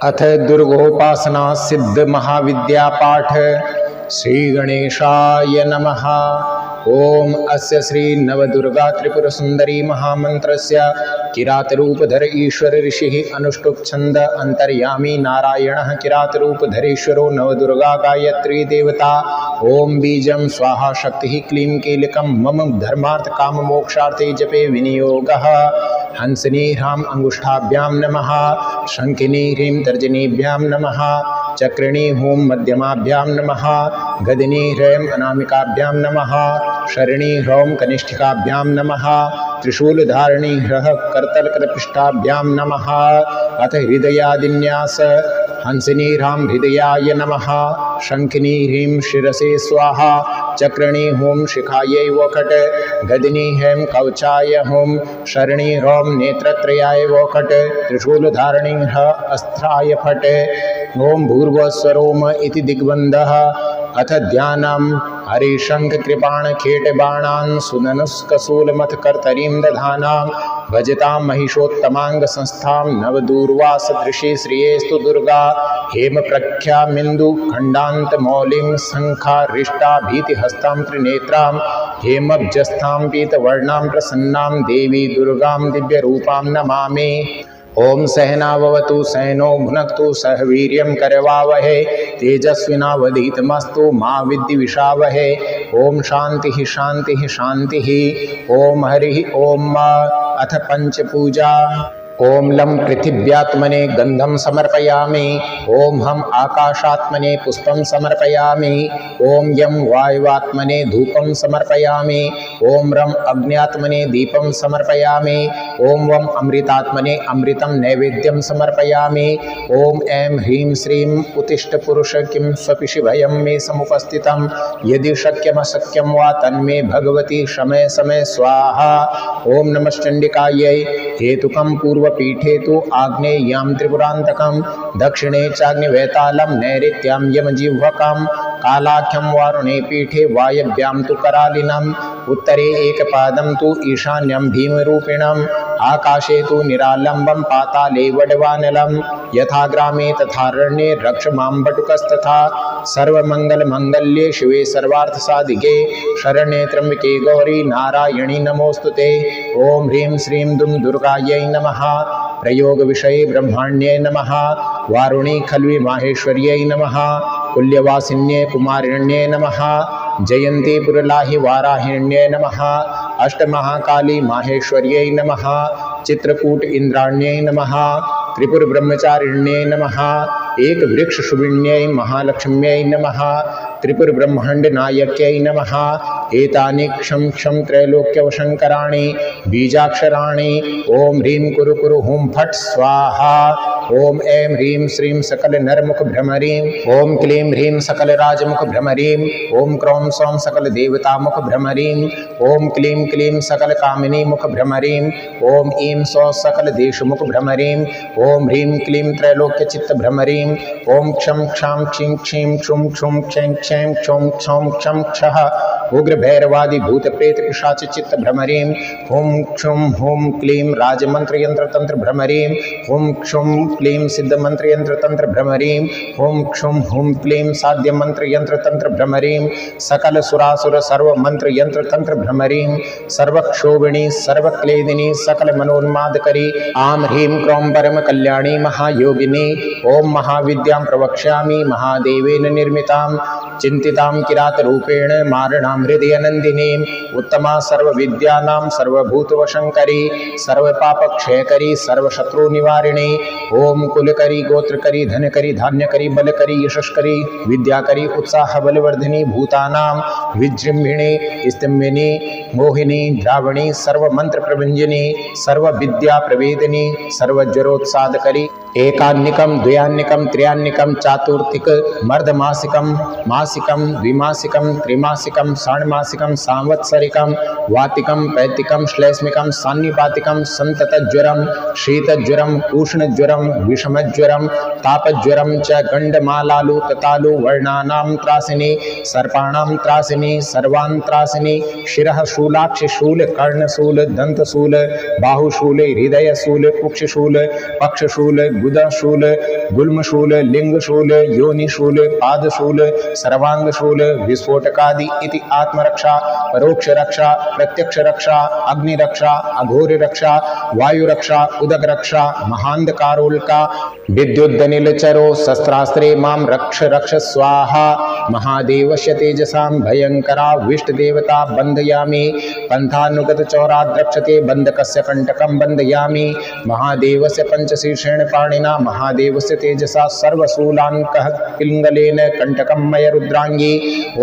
अथ दुर्गोपासना सिद्ध महाविद्या पाठ। श्री गणेशाय नमः। ओम अस्य श्री नवदुर्गा त्रिपुर सुंदरी महामंत्रस्य किरातरूपधर ईश्वर ऋषिः अनुष्टुप् छंद अंतर्यामी नारायणः किरातरूपधरेश्वरो नवदुर्गा गायत्री देवता। ओम बीजं स्वाहा शक्तिः क्लीं कीलकं मम धर्मार्थ काम मोक्षार्थे जपे विनियोगः। हंसिनी ह्रां अंगुष्ठाभ्यां नमः। शंखिनी ह्रीं तर्जनीभ्यां नमः। चक्रिणी हूं मध्यमाभ्यां नमः। गदिनी ह्रैं अनामिकाभ्यां नमः। शरणी ह्रौं कनिष्ठिकाभ्यां नमः। त्रिशूलधारिणी ह्रः करतलकृतपृष्ठाभ्यां नमः। अथ हृदयादिन्यास। हंसिनी ह्रां हृदयाय नमः। शंखिनी ह्रीं शिरसे स्वाहा। चक्रिणी हूं शिखायै वोकट। गदिनी हैं कवचाय हूं। शरणी ह्रौं नेत्रत्रयाय वोकट। त्रिशूलधारिणी ह्रः अस्त्राय फट। ओम भूर्भुवस्वरोम इति दिग्बन्धः। अथ ध्यानम् हरिशंख कृपाण खेटबाणान् सुधनुष्कशूलमथ कर्तरीं दधानां। भजतां महिषोत्तमांग संस्थां नवदूर्वासदृशी श्रियेस्तु दुर्गा। हेम प्रख्यामिन्दु खंडांत मौलिं शंखारिष्टा भीतिहस्तां त्रिनेत्रां। हेमब्जस्थां पीतवर्णां प्रसन्नां देवी दुर्गां दिव्यरूपां नमामि। ओम सहनाववतु सहनो भुनक्तु सह वीर्यं करवावहै। तेजस्विनावधीतमस्तु मा विद्विषावहै। ओम शांति शांति शांति। ओम हरि ओम। अथ पंचपूजा। ओम लं पृथिव्यात्मने गंधं समर्पयामि। ओम हम आकाशात्मने पुष्पं समर्पयामि। ओम यं वायुवात्मने धूपं समर्पयामि। ओम रं अग्न्यात्मने दीपं समर्पयामि। ओम वं अमृतात्मने अमृतं नैवेद्यं समर्पयामि। ओम ऐं ह्रीं श्रीं उत्तिष्ठ पुरुष किं स्वपिषि भयं मे समुपस्थितं। यदि शक्यमशक्यं वा तन्मे भगवती शमय समय स्वाहा। ओम नमश्चंडिकायै। हेतुकं पूर्वपीठे तु आग्नेय्यां त्रिपुरान्तकं। दक्षिणे चाग्निवेतालं नैऋत्यां यमजिह्वकं। कालाख्यं वारुणे पीठे वायव्यां तु करालिनम्। उत्तरे एकपादं तु ईशान्यं भीमरूपिणम्। आकाशे तु निरालम्बं पाताले वडवानलं। यथा ग्रामे तथारण्ये रक्षमां बटुकस्तथा। सर्वमंगलमंगल्ये शिवे सर्वार्थसाधिके शरण्ये त्र्यंबके गौरी नारायणी नमोस्तुते। ओम ह्रीं श्रीं दुं दुर्गायै नमः। प्रयोग विषये ब्रह्माण्ये नमः। वारुणी खल्वि माहेश्वर्यै नमः। कुल्यवासिन्ये कुमारिण्ये नमः। जयन्ती पुरलाहि वाराहिण्ये नमः। अष्टमहाकाली माहेश्वर्यै नमः। चित्रकूट इंद्राण्यै नमः। त्रिपुर ब्रह्मचारिण्यै नमः। एक वृक्ष शुभिन्यै महालक्ष्म्यै नमः। त्रिपुर ब्रह्मांड नायक्यै नमः। एतानि क्षं क्षं त्रैलोक्यवशंकराणि बीजाक्षराणि। ओम ह्रीं कुरु कुरु हुं फट् स्वाहा। ओम ऐं ह्रीं श्रीं सकल नरमुख भ्रमरीं। ओम क्लीं ह्रीं सकल राजमुख भ्रमरीं। ओम क्रौं सौं सकल देवतामुख भ्रमरीं। ओम क्लीं क्लीं सकल कामिनी मुख भ्रमरीं। ओम ईं सौं सकल देशमुख भ्रमरीं। ओम ह्रीं क्लीं त्रैलोक्य चित्त भ्रमरीं। ओम क्षं क्षां क्षीं क्षीं क्षुं क्षुं क्षैं क्षैं क्षौं क्षौं क्षं क्षः उग्र भैरवादि भूत प्रेत पिशाच चित्त भ्रमरीं। हुं क्षुं हुं क्लीं राजमंत्र यंत्र तंत्र भ्रमरीं। हुं क्षुं क्लीं सिद्ध मंत्र यंत्र तंत्र भ्रमरीं। हुं क्षुं हुं क्लीं साध्य मंत्र यंत्र तंत्र भ्रमरीं। सकल सुरासुर सर्व मंत्र यंत्र तंत्र भ्रमरीं। सर्वक्षोभिणी सर्वक्लेदिनी सकल मनोन्मादकरी। आम ह्रीं क्रौं परम कल्याणी महायोगिनी। ओम महाविद्यां प्रवक्ष्यामि महादेवेन निर्मितां। चिंतितां किरात रूपेण मारणां हृदयनन्दिनीं। उत्तमा सर्वविद्यानां सर्वभूतवशंकरी। सर्वपापक्षयकरी सर्वशत्रुनिवारिणी। ओम कुलकरी गोत्रकरी धनकरी धान्यकरी बलकरी यशस्करी विद्याकरी उत्साह बलवर्धिनी। भूतानां विजृंभिणी स्तंभिनी मोहिनी द्रावणी सर्वमंत्र प्रभंजनी। सर्वविद्या प्रवेदिनी सर्वज्वरोत्सादकरी। एकान्निकं द्वयान्निकं त्र्यान्निकं चातुर्थिक मर्दमासिकं मासिकं द्विमासिकं त्रिमासिकं षाण्मासिकं सांवत्सरिकं वातिकं पैतिकं श्लैष्मिकं सान्निपातिकं संततज्वरं शीतज्वरं उष्णज्वरं विषमज्वरं तापज्वरं च गंडमालालु ततालु वर्णानां त्रासिनी सर्पाणां त्रासिनी सर्वान्त्रासिनी। शिरः शूलाक्ष शूल कर्णशूल दंतशूल बाहुशूल हृदयशूल कुक्षशूल पक्षशूल गुदशूल गुल्मशूल लिंगशूल योनिशूल पादशूल सर्वांगशूल विस्फोटकादि इति आत्मरक्षा परोक्ष रक्षा प्रत्यक्ष रक्षा अग्निरक्षा अघोर रक्षा वायु रक्षा उदक रक्षा महांधकारोल्का विद्युद्दनिलचरो शस्त्रास्त्रे मां रक्ष रक्ष स्वाहा महादेवस्य तेजसां भयंकरा विष्ट देवता बंधयामि पंथानुगत चौराद्रक्षते बंधकस्य कंटकं बंधयामि महादेवस्य पंचशीर्षेण पाणिना महादेवस्य तेजसा सर्वशूलान्कः पिंगलेन कंटकं मय रुद्रांगी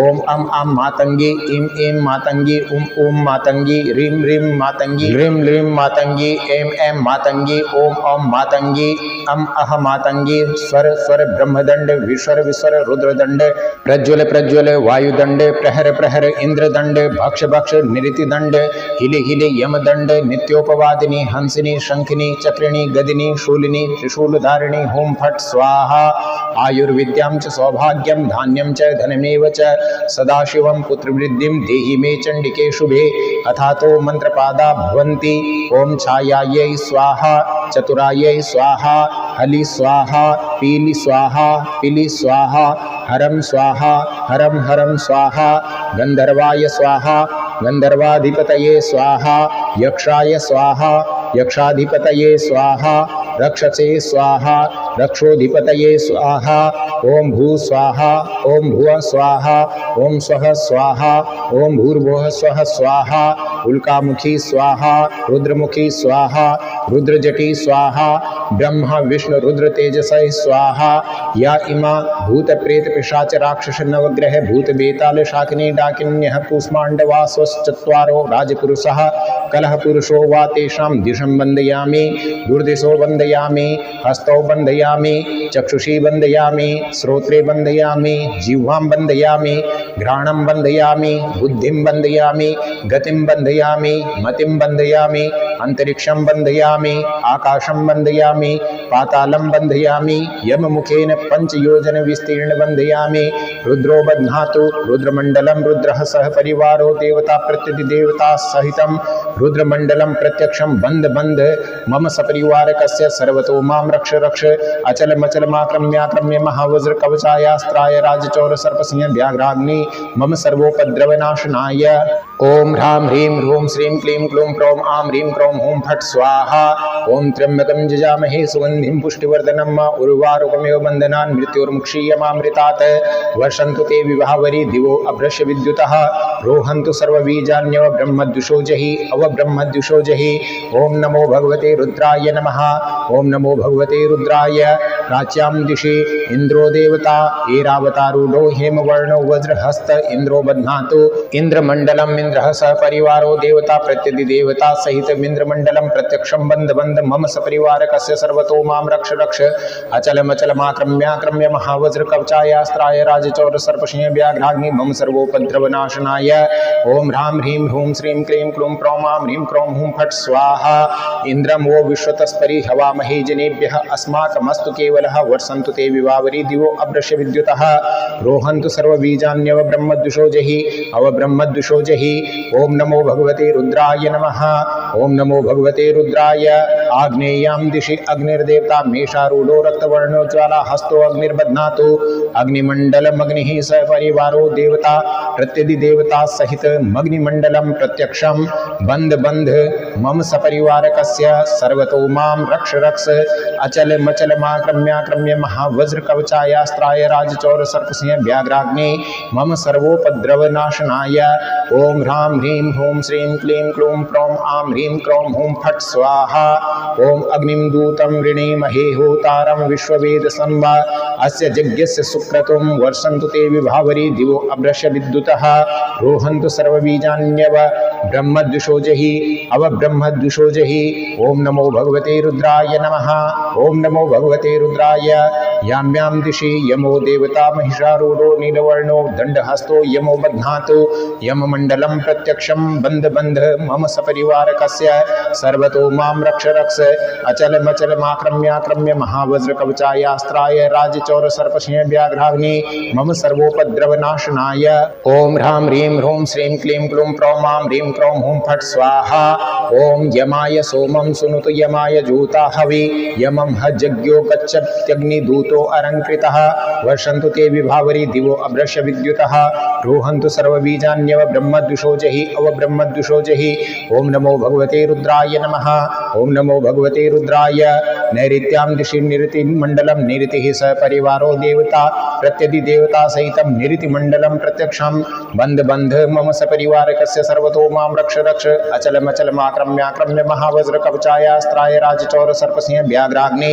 ओम अम मातंगी इम मातंगी ओम मातंगी रीम रीम मातंगी ह्रीम ह्रीम मातंगी एम मातंगी ओम मातंगी अह मातंगी स्वर स्वर ब्रह्मदंड विश्वर विश्वर रुद्रदंड प्रज्वल प्रज्वल वायुदंड प्रहर प्रहर इंद्रदंड भक्ष भक्ष निरितिदंड हिले हिले यमदंड नित्योपवादिनी हंसिनी शंखिनी चक्रिणी गदिनी शूलिनी त्रिशूलधारिणी होम फट स्वाहा आयुर्विद्यां च सौभाग्यं धान्यं च धनमेव च सदाशिवं पुत्रवृद्धिं देहि मे चंडिके शुभे अथातो मंत्रपादा भवन्ति ओम छायायै स्वाहा चतुरायै स्वाहा हलि स्वाहा पीलि स्वाहा पिलि स्वाहा हरम स्वाहा हरम हरम स्वाहा गंधर्वाय स्वाहा गंधर्वाधिपतये स्वाहा यक्षाय स्वाहा यक्षाधिपतये स्वाहा रक्षसे स्वाहा रक्षोधिपतये स्वाहा ओम भू स्वाहा ओम भुव स्वाहा ओम स्वः स्वाहा ओम भूर्भुवः स्वः स्वाहा उल्कामुखी स्वाहा रुद्रमुखी स्वाहा रुद्रजटी स्वाहा ब्रह्म विष्णु रुद्र तेजसै स्वाहा या इमा भूत प्रेत पिशाच राक्षस नवग्रह भूत बेताल शाकिनी डाकिन्यः कूष्माण्डवासश्चत्वारो राजपुरुषः कलह पुरुषो वा तेषां दिशं बन्धयामि दुर्दिशो बन्धयामि हस्तौ बन्धयामि चक्षुषी बन्धयामि श्रोत्रे बन्धयामि जिह्वां बन्धयामि घ्राणं बन्धयामि बुद्धिं बन्धयामि गतिं बन्धयामि मतिं बन्धयामि अंतरिक्षं बन्धयामि आकाशं बन्धयामि पातालं बन्धयामि यममुखेन पंचयोजन विस्तीर्ण बन्धयामि रुद्रो बध्नातु रुद्रमण्डलं रुद्रः सह परिवारो देवता प्रत्यधिदेवता सहितं रुद्रमण्डलं प्रत्यक्षं बन्ध बन्ध मम सपरिवारकस्य सर्वतो मां रक्ष रक्ष अचल मचल माक्रम्याक्रम्य महावज्र कवचायास्त्राय राजचौर सर्पसिंह व्याघ्राग्नि मम सर्वोपद्रवनाशनाय ओम ह्रां ह्रीं ह्रूं श्रीं क्लीं क्लूं प्रौं आं ह्रीं क्रौं हूं फट् स्वाहा ओम त्र्यम्बकं जजामहे सुगन्धिं पुष्टिवर्धनं उर्वारुकमेव बन्धनान् मृत्युर्मुक्षीयमामृतात् वर्षन्तु ते विभावरी दिवो अभ्रश्य विद्युतः रोहन्तु सर्वबीजान्यव ब्रह्मद्युषोजहि अवब्रह्मद्युषोजहि ओम नमो भगवते रुद्राय नमः ओम नमो भगवते रुद्राय प्राच्यां दिशि इंद्रो देवता ऐरावतारूढो हेमवर्णो वज्रहस्त इंद्रो बध्नातु इंद्रमण्डलम् इंद्रः सह परिवारो देवता प्रत्यधिदेवता सहित इंद्रमण्डलं प्रत्यक्षं बन्ध बन्ध मम सपरिवारकस्य सर्वतो मां रक्ष रक्ष अचलमचलमाक्रम्याक्रम्य महावज्र कवचायास्त्राय राजचौर सर्पसिंह व्याघ्राग्नि मम सर्वोपद्रवनाशनाय ओम ह्रां ह्रीं ह्रूं श्रीं क्लीं क्लूं प्रौं आं ह्रीं क्रौं हूं फट् स्वाहा इंद्रं वो विश्वतस्परि हवामहे जनेभ्यः अस्माकमस्तु केवलः वर्षन्तु ते विवावरी दिवो अभ्रश्य विद्युतः रोहन्तु सर्वबीजान्यव ब्रह्मद्युषोजहि अवब्रह्मद्युषोजहि ओम नमो भगवते रुद्राय नमः ओम नमो भगवते रुद्राय आग्नेयां दिशि अग्निर्देवता मेषारूढो रक्तवर्णो ज्वाला हस्तो अग्निर्बध्नातु अग्निमण्डलमग्निः स परिवारो देवता प्रत्यधिदेवता सहित मग्निमण्डलं प्रत्यक्षं बन्ध बन्ध मम सपरिवारकस्य सर्वतो मां रक्ष रक्ष अचल मचल माक्रम्याक्रम्य महावज्र कवचायास्त्राय राजचौर सर्पसिंह व्याघ्राग्नि मम सर्वोपद्रवनाशनाय ओम ह्रां ह्रीं ह्रूं श्रीं क्लीं क्लूं प्रौं आं ह्रीं क्रौं हूं फट् स्वाहा ओम अग्निं दूतं वृणीमहे होतारं विश्ववेदसंवा अस्य यज्ञस्य सुक्रतुं वर्षन्तु ते विभावरी दिवो अभ्रश्य विद्युतः रोहन्तु सर्वबीजान्यव ब्रह्मद्युषोजहि अवब्रह्मद्युषोजहि ओम नमो भगवते रुद्राय नमः ओम नमो भगवते रुद्राय याम्यां दिशि यमो देवता महिषारूढो नीलवर्णो दण्डहस्तो यमो बध्नातु यममण्डलं प्रत्यक्षं बन्ध बन्ध मम सपरिवारकस्य सर्वतो मां रक्ष रक्ष अचल मचल माक्रम्याक्रम्य महावज्र कवचायास्त्राय राज राजचौर सर्पसिंह व्याघ्राग्नि मम सर्वोपद्रवनाशनाय ओम ह्रां ह्रीं ह्रूं श्रीं क्लीं क्लूं प्रौं मां ह्रीं क्रों हुं फट् स्वाहा ओम यमाय सोमं सुनुतु यमाय जूता हवि यमं हज्जज्ञो गच्छत्यग्निदूतो अलङ्कृतः वर्षन्तु ते विभावरी दिवो अभ्रश्य विद्युतः रोहन्तु सर्वबीजान्यव ब्रह्मद्विषोजहि अवब्रह्मद्विषोजहि ओम नमो भगवते रुद्राय नमः ओम नमो भगवते रुद्राय नैऋत्यां दिशि निरतिमण्डलं निरतिः सपरिवारो देवता प्रत्यदि देवता सहितं निरतिमण्डलं प्रत्यक्षं बन्ध बन्ध मम सपरिवारकस्य सर्वतो मां रक्ष रक्ष अचलमचलमाक्रम्याक्रम्य महावज्रकवचायास्त्राय राजचौर सर्पसिंह व्याघ्राग्ने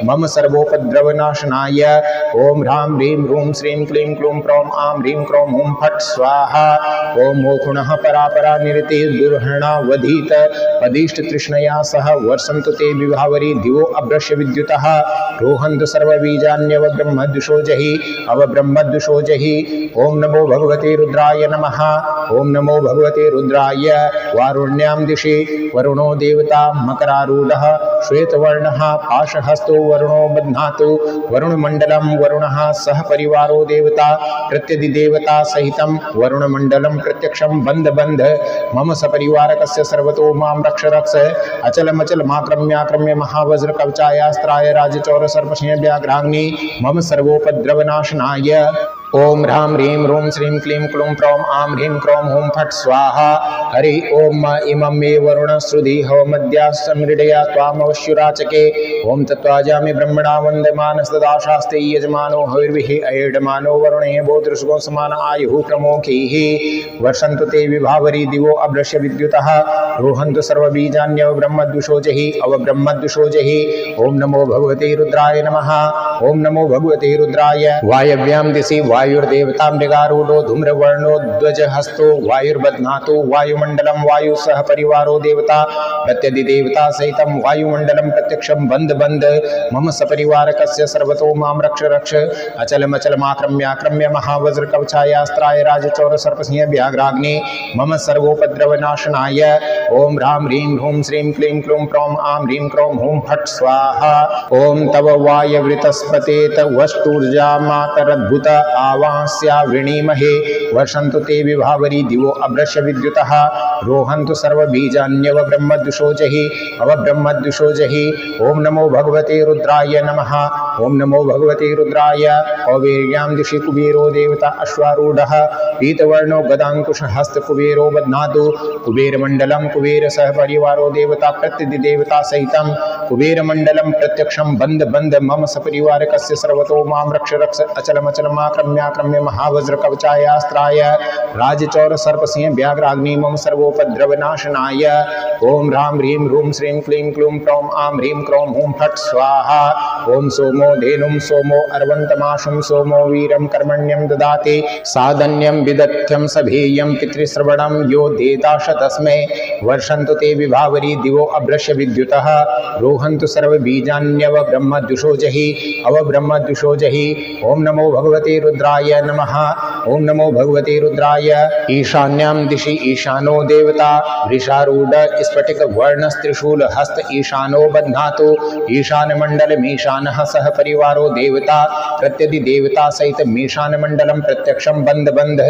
मम सर्वोपद्रवनाशनाय ओम ह्रां ह्रीं ह्रूं श्रीं क्लीं क्लूं प्रौं आं ह्रीं क्रों हुं फट् स्वाहा ओम मोखुणः परापरा निरति दुर्हणावधीत पदिष्ट तृष्णया सह वर्षन्तु ते विभावरी दिवो अभ्रश्य विद्युतः रोहन्तु सर्वबीजान्यव ब्रह्मद्विषोजहि अवब्रह्मद्विषोजहि ओम नमो भगवते रुद्राय नमः ओम नमो भगवते रुद्राय वारुण्यां दिशि वरुणो देवता मकरारूढः श्वेतवर्णः पाशहस्तो वरुणो बध्नातु वरुणमण्डलं वरुणः सह परिवारो देवता प्रत्यदि देवता सहितं वरुणमण्डलं प्रत्यक्षं बन्ध बन्ध मम सपरिवारकस्य सर्वतो मां रक्ष रक्ष अचलमचलमाक्रम्याक्रम्य महावज्रकवचायास्त्राय राजचौर सर्पसिंह व्याघ्राग्नि मम सर्वोपद्रवनाशनाय ओम ह्रां ह्रीं ह्रूं श्रीं क्लीं क्लूं प्रौं आं ह्रीं क्रों हुं फट् स्वाहा हरि ओम इमं मे वरुणश्रुधि हवमद्यास्तमृडया त्वामवश्युराचके ओम तत्त्वाजामि ब्रह्मणा वन्दमानस्तदाशास्ते यजमानो हविर्भिः अयेडमानो वरुणे बोधृषगो समान आयुः प्रमोखैः वर्षन्तु ते विभावरी दिवो अभ्रश्य विद्युतः रोहन्तु सर्वबीजान्यव ब्रह्मद्विषोजहि अवब्रह्मद्विषोजहि ओम नमो भगवते रुद्राय नमः ओम नमो भगवते रुद्राय वायव्यां दिशि वायुर्देवता मृगारूढो धूम्रवर्णो ध्वजहस्तो वायुर्बध्नातु वायुमण्डलं वायु सह परिवारो देवता प्रत्यदि देवता सहितं वायुमण्डलं प्रत्यक्षं बन्ध बन्ध मम सपरिवारकस्य सर्वतो मां रक्ष रक्ष अचलमचलमाक्रम्याक्रम्य महावज्रकवचायास्त्राय राजचौर सर्पसिंह व्याघ्राग्ने मम सर्वोपद्रवनाशनाय ओम ह्रां ह्रीं ह्रूं श्रीं क्लीं क्लूं प्रौं आं ह्रीं क्रों हुं फट् स्वाहा ओम तव वायवृतस्पतेत वस्तूर्जा मातरद्भुत आवास्या वृणीमहे वर्षन्तु ते विभावरी दिवो अभ्रश्य विद्युतः रोहन्तु सर्वबीजान्यव ब्रह्मद्विषोजहि अवब्रह्मद्विषोजहि ओम नमो भगवते रुद्राय नमः ओम नमो भगवते रुद्राय औवीर्यां दिशि कुबेरो देवता अश्वारूढः पीतवर्णो गदाङ्कुशहस्त कुबेरो बध्नातु कुबेरमण्डलं कुबेर सह परिवारो देवता प्रत्यदि देवता सहितं कुबेरमण्डलं प्रत्यक्षं बन्ध बन्ध मम सपरिवारकस्य सर्वतो मां रक्ष रक्ष अचलमचलमाक्रम्याक्रम्य महावज्रकवचायास्त्राय राजचौर सर्पसिंह व्याघ्राग्नि मम सर्वोपद्रवनाशनाय ओम ह्रां ह्रीं ह्रूं श्रीं क्लीं क्लूं प्रौं आं ह्रीं क्रों हुं फट् स्वाहा ओम सोमो धेनुं सोमो अर्वन्तमाशुं सोमो वीरं कर्मण्यं ददाति साधन्यं विदथ्यं सभेयं पितृश्रवणं यो देताश तस्मै वर्षन्तु ते विभावरी दिवो अभ्रश्य विद्युतः रोहन्तु सर्वबीजान्यव ब्रह्मद्विषोजहि अवब्रह्मद्विषोजहि ओम नमो भगवते रुद्राय नमः ओम नमो भगवते रुद्राय ईशान्यां दिशि ईशानो देवता वृषारूढ स्फटिक वर्णस्त्रिशूल हस्त ईशानो बध्नातु ईशानमण्डलमीशानः सह परिवारो देवता प्रत्यदि देवता सहित मीशानमण्डलं प्रत्यक्षं बन्ध बन्ध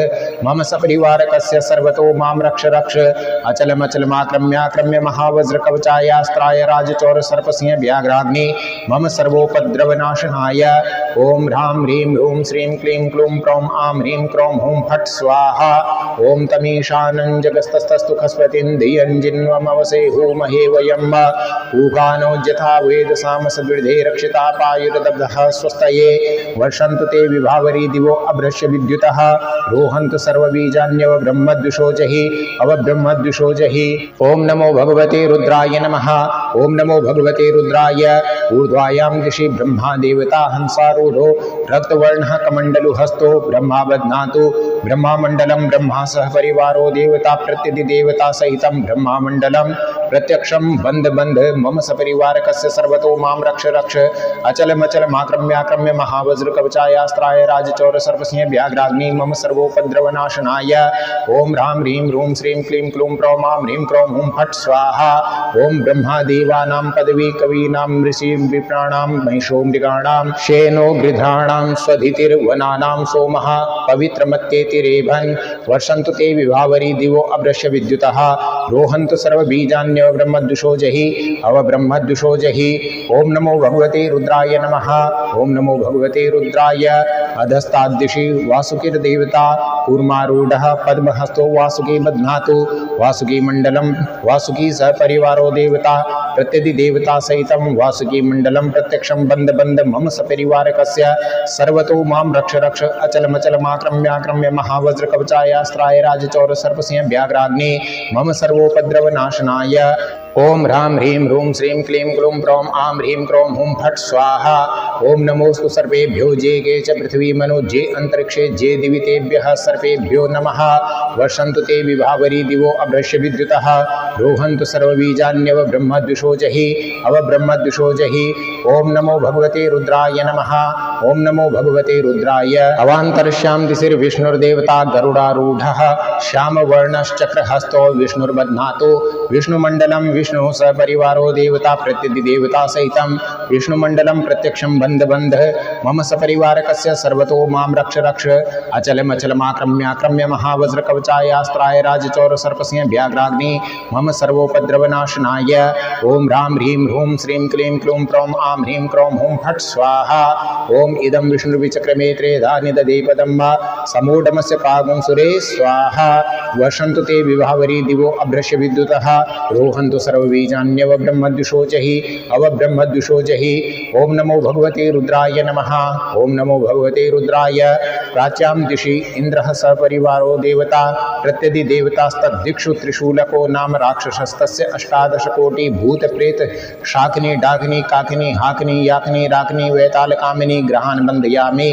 मम सपरिवारकस्य सर्वतो मां रक्ष रक्ष अचलमचलमाक्रम्याक्रम्य महावज्रकवचायास्त्राय राजचौर सर्पसिंह व्याघ्राग्नि मम सर्वोपद्रवनाशनाय ओम ह्रां ह्रीं ह्रूं श्रीं क्लीं क्लूं प्रौं आं ह्रीं क्रों हुं फट् स्वाहा ओम तमीशानं जगस्तस्तस्तु खस्पतिं धियं जिन्वमवसेहुमहे वयं पूगानो यथा वेदसाम सद्वृधे रक्षिता पायुर्दब्धः स्वस्तये वर्षन्तु ते विभावरी दिवो अभ्रश्य विद्युतः रोहन्तु सर्वबीजान्यव ब्रह्मद्विषोजहि अवब्रह्मद्विषोजहि ओम नमो भगवते रुद्राय नमः ओम नमो भगवते रुद्राय ऊर्ध्वायां दिशि ब्रह्मा देवता हंसारूढो रक्तवर्णः कमण्डलु हस्तो ब्रह्मा बध्नातु ब्रह्मामण्डलं ब्रह्मा सह परिवारो देवता प्रत्यदि देवता सहितं ब्रह्मामण्डलं प्रत्यक्षं बंध बंध मम सपरिवारकस्य सर्वतो मां रक्ष रक्ष अचल मचल माक्रम्याक्रम्य महावज्र कवचायास्त्राय राजचौर सर्पसिंह व्याघ्राग्नि मम सर्वोपद्रवनाशनाय ओम ह्रां ह्रीं रूं श्रीं क्लीं क्लूं प्रौं मां ह्रीं क्रौं हुं फट् स्वाहा ओम ब्रह्मादेवानां पदवी कवीनां ऋषि विप्राणां महिषो मृगाणां शेनो गृध्राणां स्वधितिर्वनानां सोमः पवित्रमत्येति रेभन् वर्षन्तु ते विभावरी दिवो अभ्रश्य विद्युतः रोहन्तु सर्वबीजान्य ब्रह्मद्युषो जहि अवब्रह्मद्युषो जहि ओम नमो भगवते रुद्राय नमः ओम नमो भगवते रुद्राय अधस्ताद्दिशि वासुकिर्देवता कूर्मारूढ़ः पद्महस्तो वासुकी बध्नातु वासुकी मंडलम वासुकी सपरिवारो देवता प्रत्यदि देवता सहितं वासुकी मंडलम प्रत्यक्षं बंद बंद मम सपरिवारकस्य सर्वतो मां रक्ष रक्ष अचल मचल माक्रम्याक्रम्य महावज्र कवचायास्त्राय राजचौर सर्पसिंह व्याघ्राग्नि मम सर्वोपद्रवनाशनाय ओम ह्रां ह्रीं रूं श्रीं क्लीं क्लूं प्रौं आं ह्रीं क्रौं हुं फट् स्वाहा ओम नमोस्तु सर्पेभ्यो जे गे च पृथ्वी मनो जे अंतरिक्षे जे दिवि तेभ्यः सर्पेभ्यो नमः वर्षन्तु ते विभावरी दिवो अभ्रश्य विद्युतः रोहन्तु सर्वबीजान्यव ब्रह्मद्युषो जहि अवब्रह्मद्युषो जहि ओम नमो भगवते रुद्राय नमः ओम नमो भगवते रुद्राय अवान्तरश्यां दिशिर्विष्णुर्देवता गरुडारूढ़ः श्यामवर्णश्चक्रहस्तो विष्णुर्बध्नातो विष्णुमण्डलं विष्णु सपरिवारो देवता प्रत्यदि देवता सहितं विष्णुमण्डलं प्रत्यक्षं बंध बंध मम सपरिवारकस्य सर्वतो मां रक्ष रक्ष अचल मचल माक्रम्याक्रम्य महावज्र कवचायास्त्राय राजचौर सर्पसिंह व्याघ्राग्नि मम सर्वोपद्रवनाशनाय ओम ह्रां ह्रीं रूं श्रीं क्लीं क्लूं प्रौं आं ह्रीं क्रौं हुं फट् स्वाहा ओम इदं विष्णुर्विचक्रमे त्रेधा निदधे पदं वा समूढमस्य पागुं सुरे स्वाहा वर्षन्तु ते विभावरी दिवो अभ्रश्य विद्युतः रोहन्तु सर्वबीजान्यव ब्रह्मद्युषो जहि अवब्रह्मद्युषो जहि ओम नमो भगवते रुद्राय नमः ओम नमो भगवते रुद्राय प्राच्यां दिशि इन्द्रः सपरिवारो देवता प्रत्यदि देवतास्तद्दिक्षु त्रिशूलको नाम राक्षसस्तस्य 18 कोटि भूत प्रेत शाकिनी डाकिनी काकिनी हाकिनी याकिनी राकिनी वैतालकामिनी ग्रहान् बन्धयामि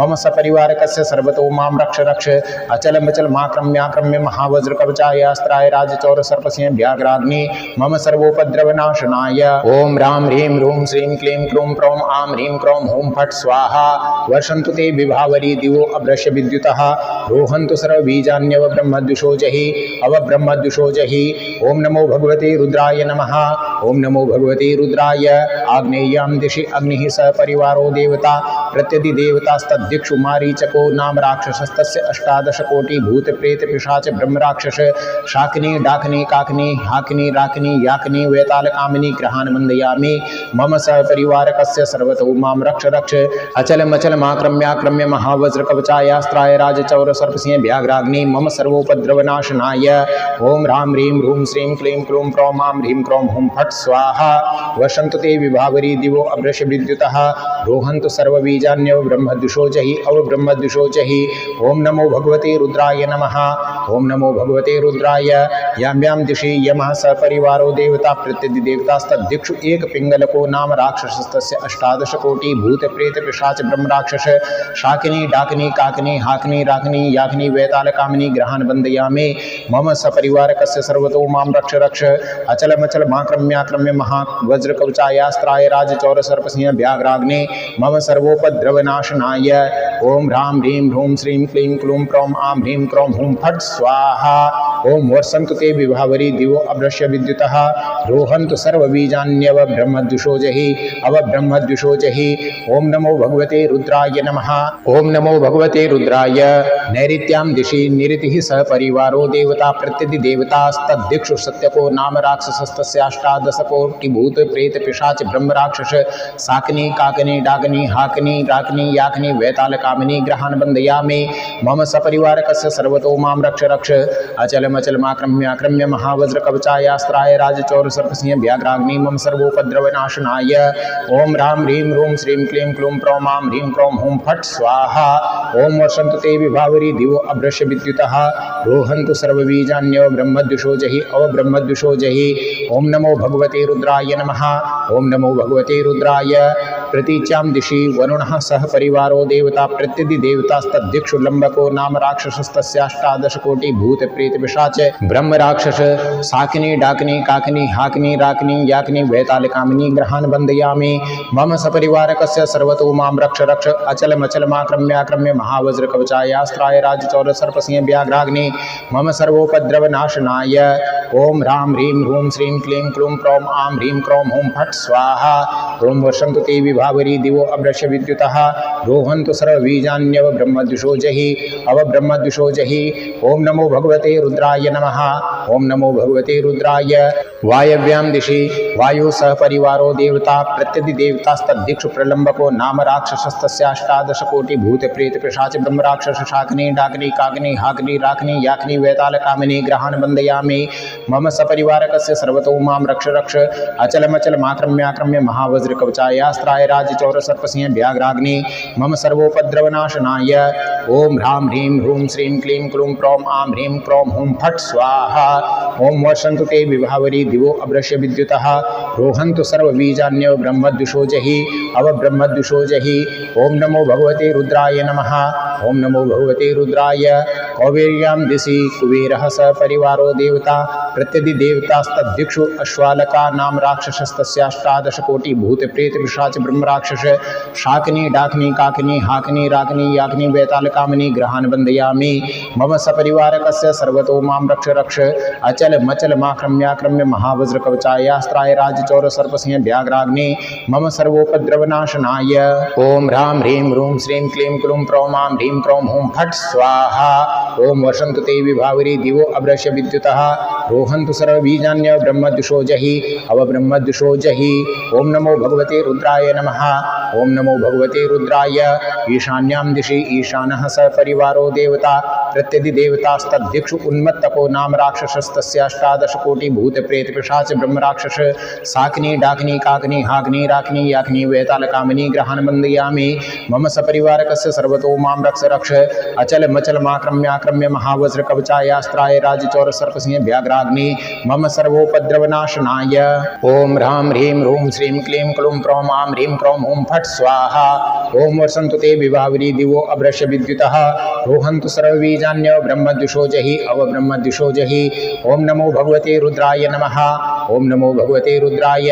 मम सपरिवारकस्य सर्वतो मां रक्ष रक्ष अचल मचल माक्रम्याक्रम्य महावज्र कवचायास्त्राय राजचौर सर्पसिंह व्याघ्राग्नि मम सर्वोपद्रवनाशनाय ओम ह्रां ह्रीं रूं श्रीं क्लीं क्लूं प्रौं आं ह्रीं क्रौं हुं फट् स्वाहा वर्षन्तु ते विभावरी दिवो अभ्रश्य विद्युतः रोहन्तु सर्वबीजान्यव ब्रह्मद्युषो जहि अवब्रह्मद्युषो जहि ओम नमो भगवते रुद्राय नमः ओम नमो भगवते रुद्राय आग्नेय्यां दिशि अग्निः सपरिवारो देवता प्रत्यदि देवतास्तद्दिक्षु मारीचको नाम राक्षसस्तस्य 18 कोटि भूत प्रेत पिशाच ब्रह्मराक्षस शाकिनी डाकिनी काकिनी हाकिनी राकिनी याकिनी वैतालकामिनी ग्रहान् बन्धयामि मम सपरिवारकस्य सर्वतो मां रक्ष रक्ष अचल मचल माक्रम्याक्रम्य महावज्र कवचायास्त्राय राजचौर सर्पसिंह व्याघ्राग्नि मम सर्वोपद्रवनाशनाय ओम ह्रां ह्रीं रूं श्रीं क्लीं क्लूं प्रौं आं ह्रीं क्रौं हुं फट् स्वाहा वर्षन्तु ते विभावरी दिवो अभ्रश्य विद्युतः रोहन्तु सर्वबीजान्यव ब्रह्मद्युषो जहि अवब्रह्मद्युषो जहि ओम नमो भगवते रुद्राय नमः ओम नमो भगवते रुद्राय याम्यां दिशि यमः सपरिवारो देवता प्रत्यदि देवतास्तद्दिक्षु एक पिंगलको नाम राक्षसस्तस्य 18 कोटि भूत प्रेत पिशाच ब्रह्मराक्षस शाकिनी डाकिनी काकिनी हाकिनी राकिनी याकिनी वैतालकामिनी ग्रहान् बन्धयामि मम सपरिवारकस्य सर्वतो मां रक्ष रक्ष अचल मचल माक्रम्याक्रम्य महावज्र कवचायास्त्राय राजचौर सर्पसिंह व्याघ्राग्नि मम सर्वोपद्रवनाशनाय ओम ह्रां ह्रीं रूं श्रीं क्लीं क्लूं प्रौं आं ह्रीं क्रौं हुं फट् स्वाहा ओम वर्षन्तु ते विभावरी दिवो अभ्रश्य विद्युतः रोहन्तु सर्वबीजान्यव ब्रह्मद्युषो जहि अवब्रह्मद्युषो जहि ओम नमो भगवते रुद्राय नमः ओम नमो भगवते रुद्राय नैऋत्यां दिशि निरतिः सपरिवारो देवता प्रत्यदि देवतास्तद्दिक्षु सत्यको नाम राक्षसस्तस्य 18 कोटि भूत प्रेत पिशाच ब्रह्मराक्षस शाकिनी काकिनी डाकिनी हाकिनी राकिनी याकिनी वैतालकामिनी ग्रहान् बन्धयामि मम सपरिवारकस्य सर्वतो मां रक्ष रक्ष अचल मचल माक्रम्याक्रम्य महावज्र कवचायास्त्राय राजचौर सर्पसिंह व्याघ्राग्नि मम सर्वोपद्रवनाशनाय ओम ह्रां ह्रीं रूं श्रीं क्लीं क्लूं प्रौं आं ह्रीं क्रौं हुं फट् स्वाहा ओम वर्षन्तु ते विभावरी दिवो अभ्रश्य विद्युतः रोहन्तु सर्वबीजान्यव ब्रह्मद्युषो जहि अवब्रह्मद्युषो जहि ओम नमो भगवते रुद्राय नमः ओम नमो भगवते रुद्राय प्रतीच्यां दिशि वरुणः सह परिवारो देवता प्रत्यदि देवतास्तद्दिक्षु लंबको नाम राक्षसस्तस्याष्टादश कोटि भूत प्रेत पिशाच ब्रह्म राक्षस साकिनी डाकिनी काकिनी हाकिनी राकिनी याकिनी वैताल कामिनी ग्रहान बंदयामि मम सपरिवारकस्य सर्वतो मां रक्ष रक्ष अचल मचल माक्रम्याक्रम्य महावज्र कवचायास्त्राय राजचौर सर्पसिंह व्याघ्राग्नि मम सर्वोपद्रव नाशनाय ओम राम ह्रीं ह्रूं श्रीं क्लीं क्लूं प्रौं आं ह्रीं क्रौं हूं फट् स्वाहा ओम वर्षन्तु ते विभावरी दिवो अभ्रश्य विद्युतः रोहन्तु सर्वबीजान्यव ब्रह्मद्विषो जहि अव ब्रह्मद्विषो जहि ओम नमो भगवते रुद्राय नमः ओम नमो भगवते रुद्राय वायव्यां दिशि वायु सह परिवारो देवता प्रत्यदि देवतास्तद्दिक्षु प्रलंबको नाम राक्षसस्तस्याष्टादश कोटि भूत प्रेत पिशाच ब्रह्म राक्षस शाकिनी डाकिनी काकिनी हाकिनी राकिनी याकिनी वैताल कामिनी ग्रहान बंदयामि मम सपरिवारकस्य सर्वतो मां रक्ष रक्ष अचल मचल माक्रम्याक्रम्य महावज्र कवचायास्त्राय राजचौर सर्पसिंह व्याघ्राग्नि मम सर्वोपद्रवनाशनाय ओम ह्रां ह्रीं ह्रूं श्रीं क्लीं क्लूं प्रौं आं ह्रीं क्रौं हूं फट् स्वाहा ओम वर्षन्तु ते विभावरी दिवो अभ्रश्य विद्युतः रोहन्तु सर्वबीजान्यव ब्रह्मद्विषो जहि अव ब्रह्मद्विषो जहि ओम नमो भगवते रुद्राय नमः ओम नमो भगवते रुद्राय कौवेर्यां दिशि कुबेरः स परिवारो देवता प्रत्यदि देवतास्तद्दिक्षु अश्वालका नाम राक्षसस्तस्याष्टादश कोटि भूत प्रेत पिशाच ब्रह्म राक्षस शाकिनी डाकिनी काकिनी हाकिनी राकिनी याकिनी वैताल कामिनी ग्रहान बंदयामि मम सपरिवारकस्य सर्वतो मां रक्ष रक्ष अचल मचल माक्रम्याक्रम्य महावज्र कवचायास्त्राय राजचौर सर्पसिंह व्याघ्राग्नि मम सर्वोपद्रवनाशनाय ओम ह्रां ह्रीं ह्रूं श्रीं क्लीं क्लूं प्रौं आं ह्रीं क्रौं हूं फट् स्वाहा ओम वर्षन्तु ते विभावरी दिवो अभ्रश्य विद्युतः रोहन्तु सर्वबीजान्यव ब्रह्मद्विषो जहि अव ब्रह्मद्विषो जहि ओम नमो भगवते रुद्राय नमः ओम नमो भगवते रुद्राय ईशान्यां दिशि ईशानः स परिवारो देवता प्रत्यदि देवतास्तद्दिक्षु उन्मत्तको नाम राक्षसस्तस्याष्टादश कोटि भूत प्रेत पिशाच ब्रह्म राक्षस साकिनी डाकिनी काकिनी हाकिनी राकिनी याकिनी वैताल कामिनी ग्रहान बंदयामि मम सपरिवारकस्य सर्वतो मां रक्ष रक्ष अचल मचल माक्रम्याक्रम्य महावज्र कवचायास्त्राय राजचौर सर्पसिंह व्याघ्राग्नि मम सर्वोपद्रवनाशनाय ओम ह्रां ह्रीं ह्रूं श्रीं क्लीं क्लूं प्रौं आं ह्रीं क्रौं हूं फट् स्वाहा ओम वर्षन्तु ते विभावरी दिवो अभ्रश्य विद्युतः रोहन्तु सर्वबीजान्यव ब्रह्मद्विषो जहि अव ब्रह्मद्विषो जहि ओम नमो भगवते रुद्राय नमः ओम नमो भगवते रुद्राय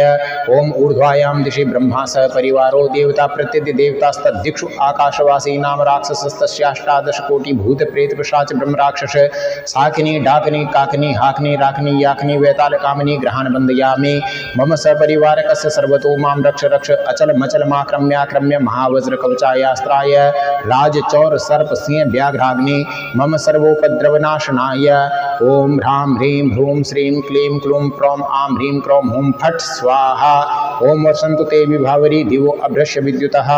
ओम ऊर्ध्वायां दिशि ब्रह्मा स परिवारो देवता प्रत्यदि देवतास्तद्दिक्षु आकाशवासी नाम राक्षसस्तस्याष्टादश कोटि भूत प्रेत पिशाच ब्रह्म राक्षस साकिनी डाकिनी काकिनी हाकिनी राकिनी याकिनी वैताल कामिनी ग्रहान बंदयामि मम सपरिवारकस्य सर्वतो मां रक्ष रक्ष अचल मचल माक्रम्याक्रम्य महावज्र कवचायास्त्राय राजचौर सर्प सिंह व्याघ्राग्नि मम सर्वोपद्रवनाशनाय ओम ह्रां ह्रीं ह्रूं श्रीं क्लीं क्लूं प्रौं आं ह्रीं क्रौं हूं फट् स्वाहा ओम वर्षन्तु ते विभावरी दिवो अभ्रश्य विद्युतः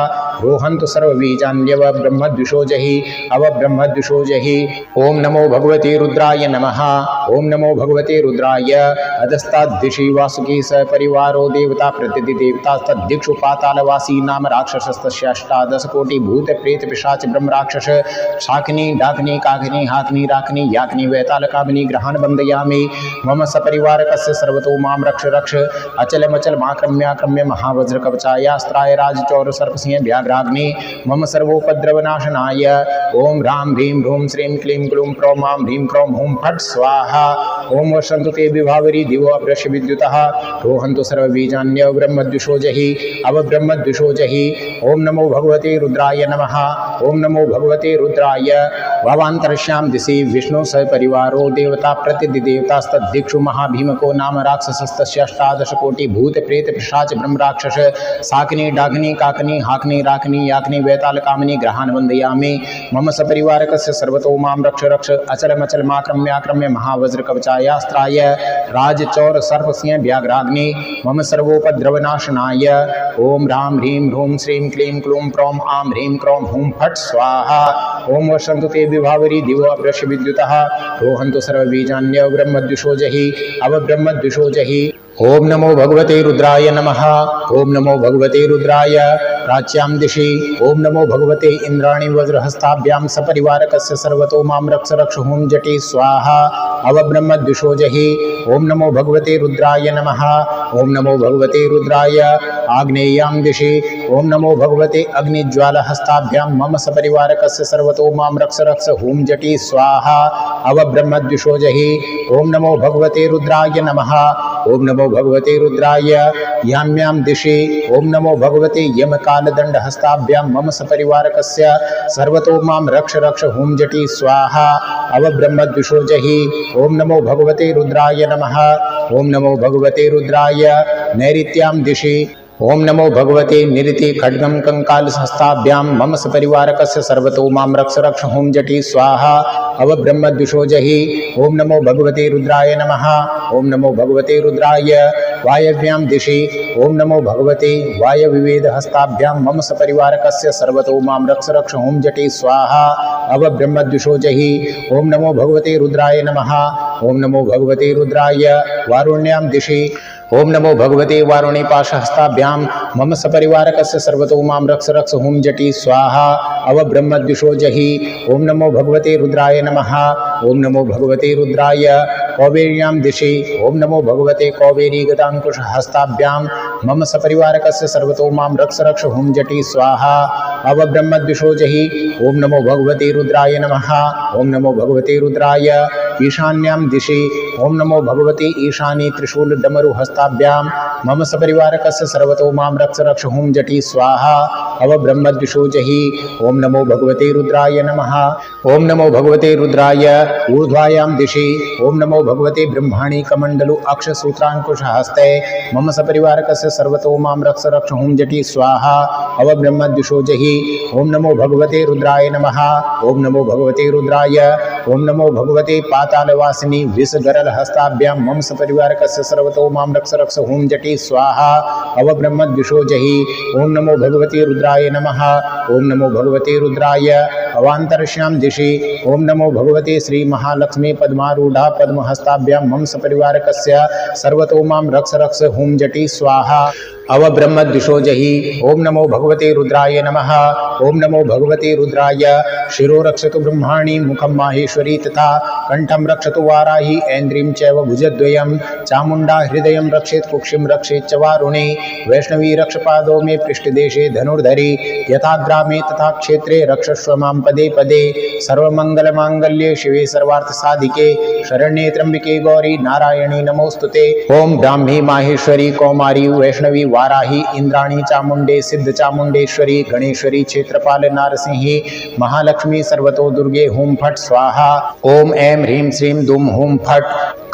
रोहन्तु सर्वबीजान्यव ब्रह्मद्विषो जहि अव ब्रह्मद्विषो जहि ओम नमो भगवते रुद्राय नमः ओम नमो भगवते रुद्राय अधस्ताद्दिशि वासुकी स परिवारो देवता प्रत्यदि देवतास्तद्दिक्षु पातालवासी नाम राक्षसस्तस्याष्टादश कोटि भूत प्रेत पिशाच ब्रह्म राक्षस शाकिनी डाकिनी काकिनी हाकिनी राकिनी याकिनी वैताल कामिनी ग्रहान बंदयामि मम सपरिवारकस्य सर्वतो मां रक्ष रक्ष अचल मचल माक्रम्याक्रम्य महावज्र कवचायास्त्राय राजचौर सर्पसिंह व्याघ्राग्नि मम सर्वोपद्रवनाशनाय ओम ह्रां ह्रीं ह्रूं श्रीं क्लीं क्लूं प्रौं आं ह्रीं क्रौं हूं फट् स्वाहा ओम वर्षन्तु ते विभावरी दिवो अभ्रश्य विद्युतः रोहन्तु सर्वबीजान्यव ब्रह्मद्विषो जहि अव ब्रह्मद्विषो जहि ओम नमो भगवते रुद्राय नमः ओम नमो भगवते रुद्राय भवान्तरिष्यां दिशि विष्णु स परिवारो देवता प्रत्यदि देवतास्तद्दिक्षु महाभीमको नाम राक्षसस्तस्याष्टादश कोटि भूत प्रेत पिशाच ब्रह्म राक्षस साकिनी डाकिनी काकिनी हाकिनी राकिनी याकिनी वैताल कामिनी ग्रहान वन्दयामि मम सपरिवारकस्य सर्वतो मां रक्ष रक्ष अचल मचल माक्रम्याक्रम्य महावज्र कवचायास्त्राय राजचौर सर्पसिंह व्याघ्राग्नि मम सर्वोपद्रवनाशनाय ओम ह्रां ह्रीं ह्रूं श्रीं क्लीं क्लूं प्रौं आं ह्रीं क्रौं हूं फट् स्वाहा ओम वर्षन्तु ते विभावरी दिवो अभ्रश्य विद्युतः रोहन्तु सर्वबीजान्यव ब्रह्मद्विषो जहि अव ब्रह्मद्विषो जहि ओम नमो भगवते रुद्राय नमः ओम नमो भगवते रुद्राय प्राच्यां दिशि ओम नमो भगवते इंद्राणी वज्रहस्ताभ्यां सपरिवारकस्य सर्वतो मां रक्ष रक्ष हुं जटे स्वाहा अवब्रह्मद्विषोजहि ओम नमो भगवते रुद्राय नमः ओम नमो भगवते रुद्राय आग्नेयां दिशि ओम नमो भगवते अग्निज्वालहस्ताभ्यां मम सपरिवारकस्य सर्वतो मां रक्ष रक्ष हुं जटे स्वाहा अवब्रह्मद्विषोजहि ओम नमो भगवते रुद्राय नमः ओम नमो भगवते रुद्राय याम्यां दिशि ओम नमो भगवते यमकालदण्डहस्ताभ्यां मम सपरिवारकस्य सर्वतो मां रक्ष रक्ष हुं जटे स्वाहा अवब्रह्मद्विषोजहि ओम नमो भगवते रुद्राय नमः ओम नमो भगवते रुद्राय नैऋत्यां दिशि ओम नमो भगवते निरति खड्गं कंकालहस्ताभ्यां मम सपरिवारकस्य सर्वतो मां रक्ष रक्ष हुं जटे स्वाहा अवब्रह्मद्विषोजहि ओम नमो भगवते रुद्राय नमः ओम नमो भगवते रुद्राय वायव्यां दिशि ओम नमो भगवते वायविवेदहस्ताभ्यां मम सपरिवारकस्य सर्वतो मां रक्ष रक्ष हुं जटे स्वाहा अवब्रह्मद्विषोजहि ओम नमो भगवते रुद्राय नमः ओम नमो भगवते रुद्राय वारुण्यां दिशि ओम नमो भगवते वारुणी पाशहस्ताभ्यां मम सपरिवारकस्य सर्वतो मां रक्ष रक्ष हुं जटे स्वाहा अवब्रह्मद्विषोजहि ओम नमो भगवते रुद्राय नमः ओम नमो भगवते रुद्राय कौबेर्यां दिशि ओम नमो भगवते कौबेरी गदांकुशहस्ताभ्यां मम सपरिवारकस्य सर्वतो मां रक्ष रक्ष हुं जटे स्वाहा अवब्रह्मद्विषोजहि ओम नमो भगवते रुद्राय नमः ओम नमो भगवते रुद्राय ईशान्यां दिशि ओम नमो भगवते ईशानी त्रिशूल डमरु हस्ताभ्यां मम सपरिवारकस्य सर्वतो मां रक्ष रक्ष हुं जटे स्वाहा अवब्रह्मद्विषोजहि ओम नमो भगवते रुद्राय नमः ओम नमो भगवते रुद्राय ऊर्ध्वायां दिशि ओम नमो भगवते ब्रह्माणी कमंडलु अक्षसूत्रांकुशहस्ते मम सपरिवारकस्य सर्वतो मां रक्ष रक्ष हुं जटे स्वाहा अवब्रह्मद्विषोजहि ओम नमो भगवते रुद्राय नमः ओम नमो भगवते रुद्राय ओम नमो भगवते पातालवासिनी विषगरल हस्ताभ्यां मम सपरिवारकस्य सर्वतो मां रक्ष रक्ष हुं जटे स्वाहा अवब्रह्मद्विषोजहि ओम नमो भगवते रुद्राय नमः ओम नमो भगवते रुद्राय अवान्तरिक्ष्यां दिशि ओम नमो भगवते श्री महालक्ष्मी पद्मारूढ़ा पद्महस्ताभ्यां मम सपरिवारकस्य सर्वतो मां रक्ष रक्ष हुं जटे स्वाहा अवब्रह्मद्विषोजहि ओम नमो भगवते रुद्राय नमः ओम नमो भगवते रुद्राय शिरो रक्षतु ब्रह्माणि मुखं माहेश्वरी तथा कंठं रक्षतु वाराही ऐन्द्रिं चैव भुजद्वयं चामुण्डा हृदयं रक्षेत् कुक्षिं रक्षेत् च वारुणे वैष्णवी रक्षपादो मे पृष्ठदेशे धनुर्धरी यथा ग्रामे तथा क्षेत्रे रक्षस्व मां पदे पदे सर्वमङ्गलमाङ्गल्ये शिवे सर्वार्थसाधिके शरण्ये त्र्यम्बिके गौरी नारायणी नमोस्तुते ओम ब्राह्मी माहेश्वरी कौमारी वैष्णवी वाराही इंद्राणी चामुंडे सिद्ध चामुंडेश्वरी गणेश्वरी क्षेत्रपाल नारसिंही महालक्ष्मी सर्वतो दुर्गे हुं फट स्वाहा ओम ऐं ह्रीं श्रीं दुम हुं फट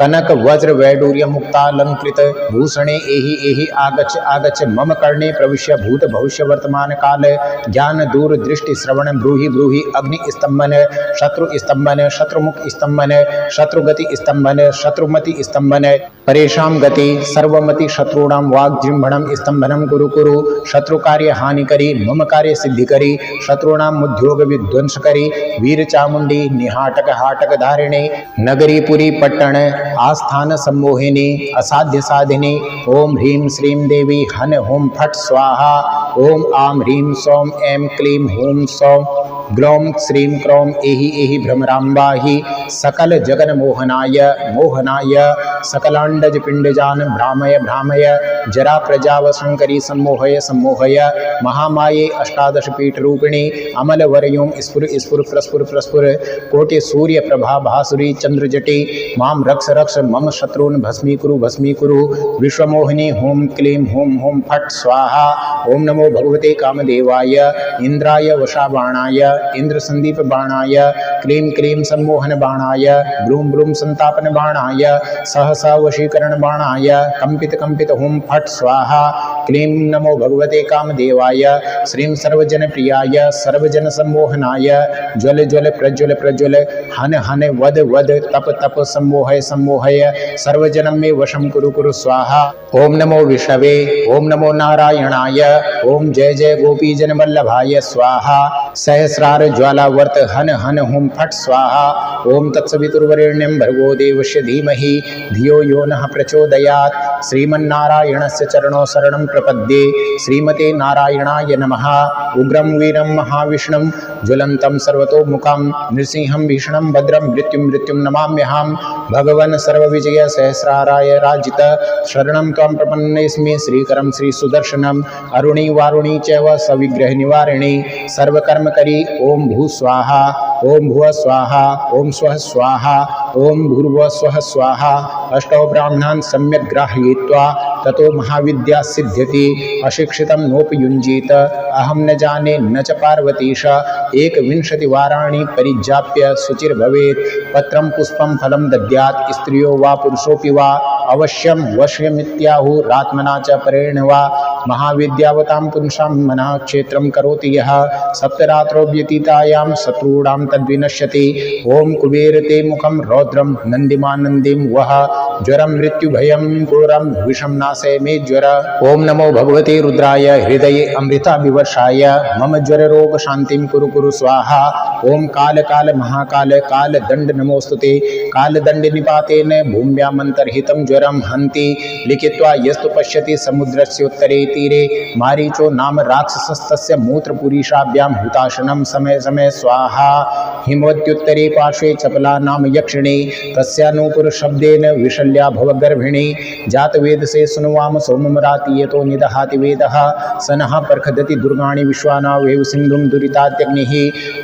कनक वज्र वैडूर्य मुक्तालंकृत भूषणे एहि एहि आगच्छ आगच्छ मम कर्णे प्रविश्य भूत भविष्य वर्तमान काल ज्ञान दूर दृष्टि श्रवण ब्रूहि ब्रूहि अग्नि स्तंभन शत्रु स्तंभन शत्रुमुख स्तंभन शत्रुगति स्तंभन शत्रुमति स्तंभन परेशां गति सर्वमति शत्रूणां वाग्जिह्वणं स्तंभनं कुरु कुरु शत्रु कार्य हानिकरी मम कार्य सिद्धिकरी शत्रूणां उद्योग विध्वंसकरी वीर चामुंडी निहाटक हाटक धारिणी नगरी पुरी पट्टण आस्थान सम्मोहिनी असाध्य साधिनी ओम ह्रीं श्रीं देवी हन हुं फट स्वाहा ओम आं ह्रीं सौम ऐं क्लीं हुं सौम ग्लौं श्रीं क्रौं एहि एहि भ्रमराम्बाहि सकल जगन मोहनाय मोहनाय सकलांडज पिंडजान भ्रामय भ्रामय जरा प्रजावशंकरी सम्मोहय सम्मोहय महामाये अष्टादश पीठ रूपिणी अमल वरयों स्फुर स्फुर प्रस्फुर प्रस्फुर कोटि सूर्य प्रभा भासुरी चंद्रजटी मां रक्ष रक्ष मम शत्रून् भस्मीकुरु विश्वमोहिनी हुं क्लीं हुं हुं फट स्वाहा ओम नमो भगवते कामदेवाय इंद्राय वशाबाणाय इंद्र संदीप बाणाय क्लीं क्लीं सम्मोहन बाणाय ब्लूं ब्लूं संतापन बाणाय सहसा वशीकरण बाणाय कंपित कंपित हुं फट स्वाहा क्लीं नमो भगवते कामदेवाय श्रीं सर्वजन प्रियाय सर्वजन सम्मोहनाय ज्वल ज्वल प्रज्वल प्रज्वल हन हन वद वद तप तप सम्मोहय सम्मोहय सर्वजनं मे वशं कुरु कुरु स्वाहा ओम नमो विष्णवे ओम नमो नारायणाय ओम जय जय गोपी जन वल्लभाय स्वाहा सहस्रार ज्वालावर्त हन हन हुं फट स्वाहा ओम तत्सवितुर्वरेण्यं भर्गो देवस्य धीमहि धियो यो नः प्रचोदयात्। श्रीमन्नारायणस्य चरणौ शरणं प्रपद्ये। श्रीमते नारायणाय नमः। उग्रं वीरं महाविष्णुं ज्वलन्तं सर्वतोमुखं नृसिंहं भीषणं भद्रं मृत्युं नमाम्यहं। भगवन् सर्वविजय सहस्राराय राजित शरणं त्वां प्रपन्नेऽस्मि। श्रीकरं श्रीसुदर्शनम् अरुणी वारुणी चैव सविग्रह निवारिणी सर्वकर्मकरी। ओम भू स्वाहा ओम भुव स्वाहा ओम स्वः स्वाहा ओम भूर्भुवः स्वः स्वाहा। अष्टौ ब्राह्मणान् सम्यक् ग्राहयित्वा ततो महाविद्या सिद्ध्यति। अशिक्षितं नोपयुञ्जीत अहं न जाने न च पार्वतीश। 21 वाराणि परिजाप्य शुचिर्भवेत्। पत्रं पुष्पं फलं दद्यात् स्त्रियो वा पुरुषोऽपि वा अवश्यं वश्यमित्याहुरात्मना च परेण वा। महाविद्यावतां पुंसां मनः क्षेत्रं करोति यः सप्तरात्रौ व्यतीतायां शत्रूणां तद्विनश्यति। ओम कुबेर ते मुखं रौद्रं नन्दिमानन्दिं वः। ज्वरं मृत्युभयं घोरं विषं नाशय मे ज्वर। ओम नमो भगवते रुद्राय हृदये अमृताभिवर्षाय मम ज्वर रोग शांतिं कुरु कुरु स्वाहा। ओम काल काल महाकाल काल दंड नमोस्तुते। काल दंड निपातेन भूम्यामन्तर्हितं ज्वरं हन्ति। लिखित्वा यस्तु पश्यति समुद्रस्योत्तरे तीरे मारीचो नाम राक्षसस्तस्य मूत्रपुरीषाभ्यां हुताशनं समय समय स्वाहा। हिमवत्युत्तरे पार्श्वे चपला नाम यक्षिणी तस्यानुपुर शब्देन विशल्या भवगर्भिणी। जातवेदसे सुनुवाम सोममराति यतो निदहाति वेदः सनः परखदति दुर्गाणि विश्वानावेव सिन्धुं दुरितात्यग्निः।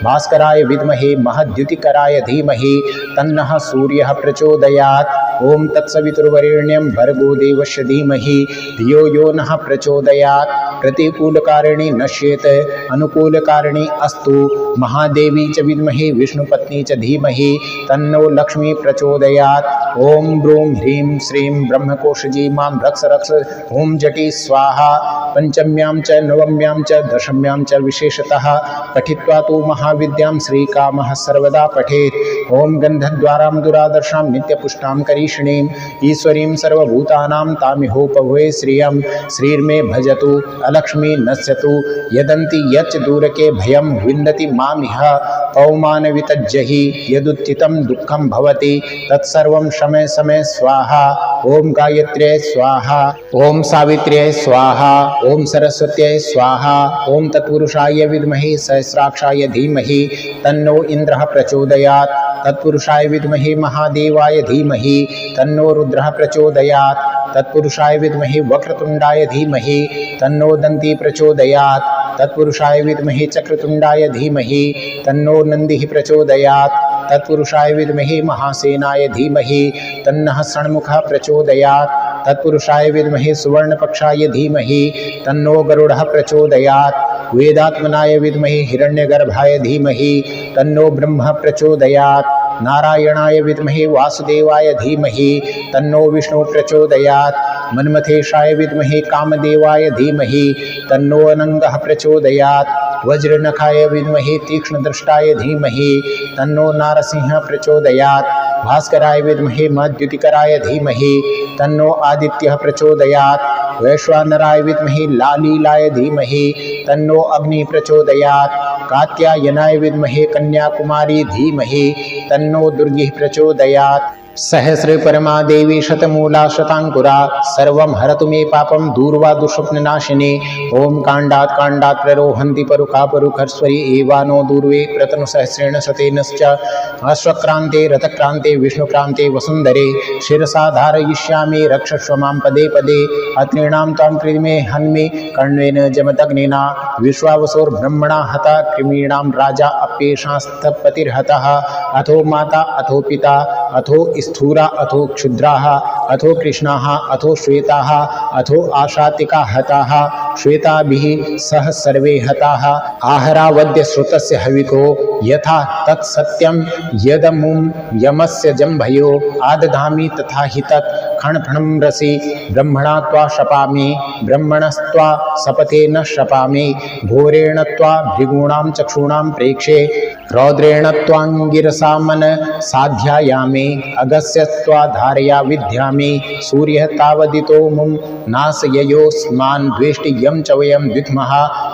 भास्कराय विद्महे महद्युतिकराय धीमहि तन्नः सूर्यः प्रचोदयात्। ओम तत्सवितुर्वरेण्यं भर्गो देवस्य धीमहि धियो यो नः प्रचोदयात्। प्रतिकूलकारिणी नश्येत अनुकूलकारिणी अस्तु। महादेवी च विद्महे विष्णुपत्नी च धीमहि तन्नो लक्ष्मी प्रचोदयात्। ओम ब्रूं ह्रीं श्रीं ब्रह्मकोशजी मां रक्ष रक्ष ओम जटी स्वाहा। पंचम्यां च नवम्यां च दशम्यां च विशेषतः पठित्वा तु महाविद्यां श्रीकामः सर्वदा पठेत्। ओम गन्धद्वारां दुरादर्शां नित्यपुष्टां करीषिणीं ईश्वरीं सर्वभूतानां तामिहोपभवे श्रियं। श्रीर्मे भजतु अलक्ष्मी नश्यतु यदन्ति यच्च दूरके भयं विन्दति मामिह। पौमान वितज्जहि यदुत्थितं दुःखं भवति तत्सर्वं शमय समय स्वाहा। ओम गायत्र्यै स्वाहा ओम सावित्र्यै स्वाहा ओम सरस्वत्यै स्वाहा। ओम तत्पुरुषाय विद्महे सहस्राक्षाय धीमहि तन्नो इंद्रः प्रचोदयात्। तत्पुरुषाय विद्महे महादेवाय धीमहि तन्नो रुद्रः प्रचोदयात्। तत्पुरुषाय विद्महे वक्रतुंडाय धीमहि तन्नो दन्ती प्रचोदयात्। तत्पुरुषाय विद्महे चक्रतुंडाय धीमहि तन्नो नन्दिः प्रचोदयात्। तत्पुरुषाय विद्महे महासेनाय धीमहि तन्नः षण्मुखः प्रचोदयात्। तत्पुरुषाय विद्महे सुवर्णपक्षाय धीमहि तन्नो गरुडः प्रचोदयात्। वेदात्मनाय विद्महे हिरण्यगर्भाय धीमहि तन्नो ब्रह्म प्रचोदयात्। नारायणाय विद्महे वासुदेवाय धीमहि तन्नो विष्णु प्रचोदयात्। मन्मथेशाय विद्महे कामदेवाय धीमहि तन्नो अनंगः प्रचोदयात्। वज्रनखाय विद्महे तीक्ष्णदृष्टाय धीमहि तन्नो नारसिंह प्रचोदयात्। भास्कराय विद्महे महद्युतिकराय धीमहि तन्नो आदित्यः प्रचोदयात्। वैश्वानराय विद्महे लालीलाय धीमहि तन्नो अग्नि प्रचोदयात्। कात्यायनाय विद्महे कन्याकुमारी धीमहि तन्नो दुर्गिः प्रचोदयात्। सहस्र परमा देवी शतमूला शतांकुरा सर्वं हरतु मे पापं दूर्वा दुःस्वप्ननाशिनी। ओम कांडात् कांडात् प्ररोहन्ति परुखा परुखर्स्वरी एवानो दूर्वे प्रतनु सहस्रेण शतेनश्च। अश्वक्रान्ते रथक्रान्ते विष्णुक्रान्ते वसुन्धरे शिरसा धारयिष्यामि रक्षस्व मां पदे पदे। अत्रीणां त्वां कृमे हन्मि कर्णेन जमदग्निना विश्वावसोर्ब्रह्मणा हता कृमीणां राजा अप्येषांस्तपतिर्हतः। अथो माता अथो पिता अथो स्थूरा अथो क्षुद्राः अथो कृष्णाः अथो श्वेताः अथो आशातिका हताः श्वेताभिः सह सर्वे हताः। आहरावद्य श्रुतस्य हविको यथा तत्सत्यं यदमुं यमस्य जम्भयो आदधामि तथा हि तत् खणफणं रसि ब्रह्मणा त्वा शपामि ब्रह्मणस्त्वा सपथेन शपामि। घोरेण त्वा भृगूणां चक्षूणां प्रेक्षे रौद्रेण त्वांगिरसा मन साध्यायामि। अगस्य त्वा धारया विद्यामि सूर्यः तावदितो मुं नाशययोस्मान् द्वेष्टि यं च वयं द्विध्मः।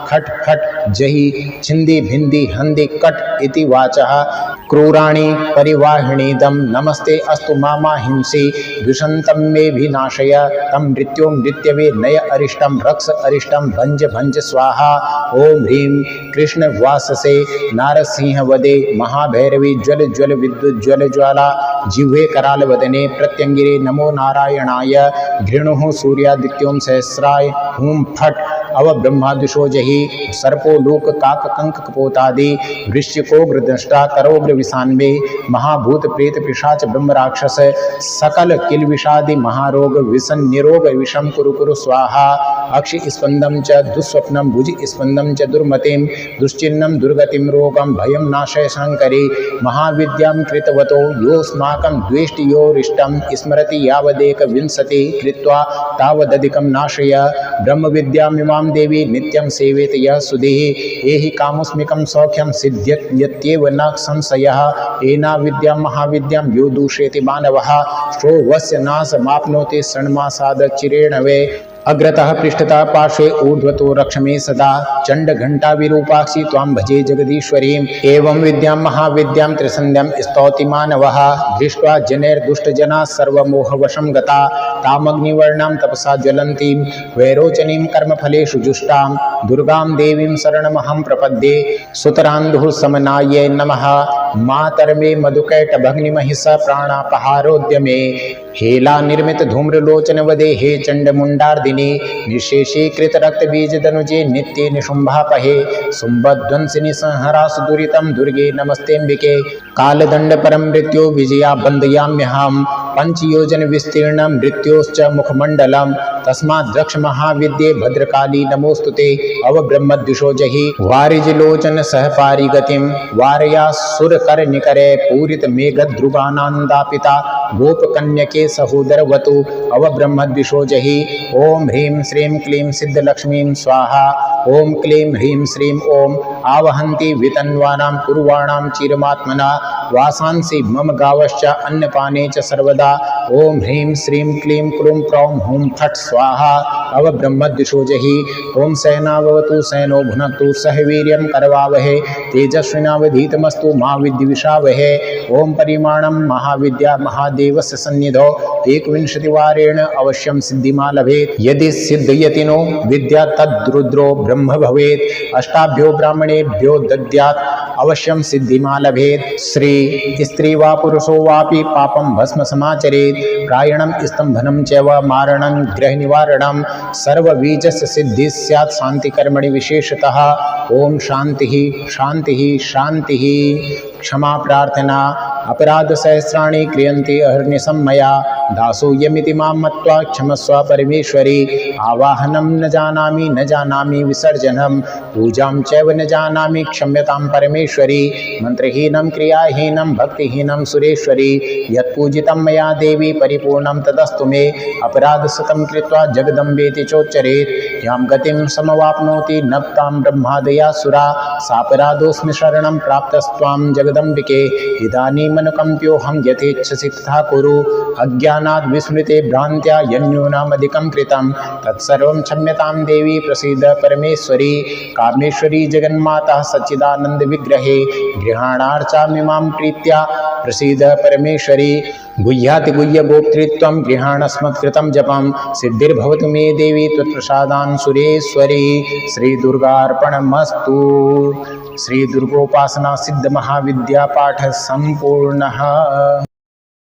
खट खट जहि छिन्दी भिन्दी हन्दी कट इति वाचः। क्रूराणि परिवाहिणीदं नमस्ते अस्तु मामा हिंसी द्विषन्तं मे विनाशय तं मृत्यो मृत्यवे नय अरिष्टं रक्ष अरिष्टं भंज भंज स्वाहा। ओम ह्रीं कृष्ण वाससे नारसिंह वदे महाभैरवी ज्वल ज्वल विद्युत ज्वल ज्वाला जिह्वे कराल वदने प्रत्यंगिरे नमो नारायणाय घृणुः सूर्यादित्यों सहस्राय हूं फट अव ब्रह्मादिशो जहि सर्पो लोक काक कंक कपोतादि वृश्चिकोग्र दंष्टा करोग्र विषान्वे महाभूत प्रेत पिशाच ब्रह्म राक्षस सकल किल विषादि महारोग विसन निरोग विषम कुरु कुरु स्वाहा। अक्षि स्पंदम च दुस्वप्नम भुज स्पंदम च दुर्मतिम दुश्चिन्नम दुर्गतिम रोगम भयम नाशय शंकरी महाविद्यां कृतवतो योस्माकं द्वेष्टि योरिष्टं स्मरति यावदेक विंशति कृत्वा तावदधिकं नाशय ब्रह्म विद्यामिमां देवी नित्यं सेवेत यः सुधीः एहि कामुस्मिकं सौख्यं सिद्ध्यत् यत्येव न संशयः एना विद्यां महाविद्यां यो दूषयति मानवः श्रोवस्य नाशमाप्नोति षण्मासाद चिरेण वै अग्रतः पृष्ठतः पार्श्वे ऊर्ध्वतो रक्ष मे सदा चंड घंटा विरूपाक्षी त्वां भजे जगदीश्वरीं एवं विद्यां महाविद्यां त्रिसन्ध्यां स्तौति मानवः दृष्ट्वा जनैर्दुष्टजनाः सर्वमोहवशं गता तामग्निवर्णां तपसा ज्वलन्तीं वैरोचनीं कर्मफलेषु जुष्टां दुर्गां देवीं शरणमहं प्रपद्ये सुतरान्धुः समनायै नमः मातर्मे मधुकैटभग्निमहिष प्राणापहारोद्यमे हेला निर्मित धूम्रलोचन वदे हे चंडमुंडार्दिनी निशेषीकृत रक्त बीज दनुजे नित्ये निशुंभापहे शुंभध्वंसिनी संहरासु दुरितं दुर्गे नमस्तेऽम्बिके कालदंड परम मृत्यो विजया बंदयाम्यहं पंचयोजन विस्तीर्ण मृत्योश्च मुखमंडलम तस्माद् द्रक्ष महाविद्ये भद्रकाली नमोस्तुते अव ब्रह्मद्विषो जहि वारिजलोचन सहपारी गतिम वारया सुरकर निकरे पूरित मेघध्रुवानंदापिता गोपकन्यके सहोदरवतु अव ब्रह्मद्विषो जहि ओम ह्रीं श्रीं क्लीं सिद्धलक्ष्मीं स्वाहा ओम क्लीं ह्रीं श्रीं ओम आवहन्ति वितन्वानां कुर्वाणां चिरमात्मना वासांसि मम गावश्च अन्नपाने च सर्वदा ओम ह्रीं श्रीं क्लीं क्लूं प्रौं हुं फट् स्वाहा अव ब्रह्मद्विषो जहि ओम सेनावतु सेनो भुनक्तु सह वीर्यं करवावहे तेजस्विनावधीतमस्तु मा विद्विषावहे ओम परिमाणं महाविद्या महादेवस्य सन्निधौ एकविंशतिवारेण अवश्यं सिद्धिमा लभेत् यदि सिद्धयतिनो विद्या तद्रुद्रो ब्रह्म भवेत् अष्टाभ्यो ब्राह्मणेभ्यो दद्यात् अवश्यं सिद्धिमा लभेत् श्री स्त्री वा पुरुषो वापि पापं भस्म समाचरेत् प्रायणं स्तम्भनं चैव मारणं ग्रह निवारणं सर्वबीजस्य सिद्धि स्यात् शान्तिकर्मणि विशेषतः ओम शान्तिः शान्तिः शान्तिः क्षमा प्रार्थना अपराध सहस्राणि क्रियन्ते अहर्निशं मया दासोऽयमिति मां मत्वा क्षमस्व परमेश्वरी आवाहनं न जानामि विसर्जनं पूजां चैव न जानामि क्षम्यतां परमेश्वरी मंत्रहीनं क्रियाहीनं भक्तिहीनं सुरेश्वरी यत्पूजितं मया देवी परिपूर्णं तदस्तु मे अपराधशतं कृत्वा जगदम्बेति चोच्चरेत् यां गतिं समवाप्नोति नक्तां ब्रह्मादयासुरा सापराधोऽस्मि शरणं प्राप्तस्त्वां जगदम्बिके इदानीमनुकम्प्योऽहं यथेच्छसि तथा कुरु अज्ञानाद् विस्मृते भ्रान्त्या यन्यूनमधिकं कृतं तत्सर्वं क्षम्यतां देवी प्रसीद परमेश्वरी कामेश्वरी जगन्माता सच्चिदानंद विग्रहे गृहाणार्चामिमां प्रीत्या प्रसीद परमेश्वरी गुह्यातिगुह्य गोप्तृत्वं गृहाणस्मत्कृतं जपं सिद्धिर्भवतु मे देवी त्वत्प्रसादान् सुरेश्वरी श्री दुर्गार्पणमस्तु। श्री दुर्गोपासना सिद्ध महाविद्या पाठ संपूर्णः।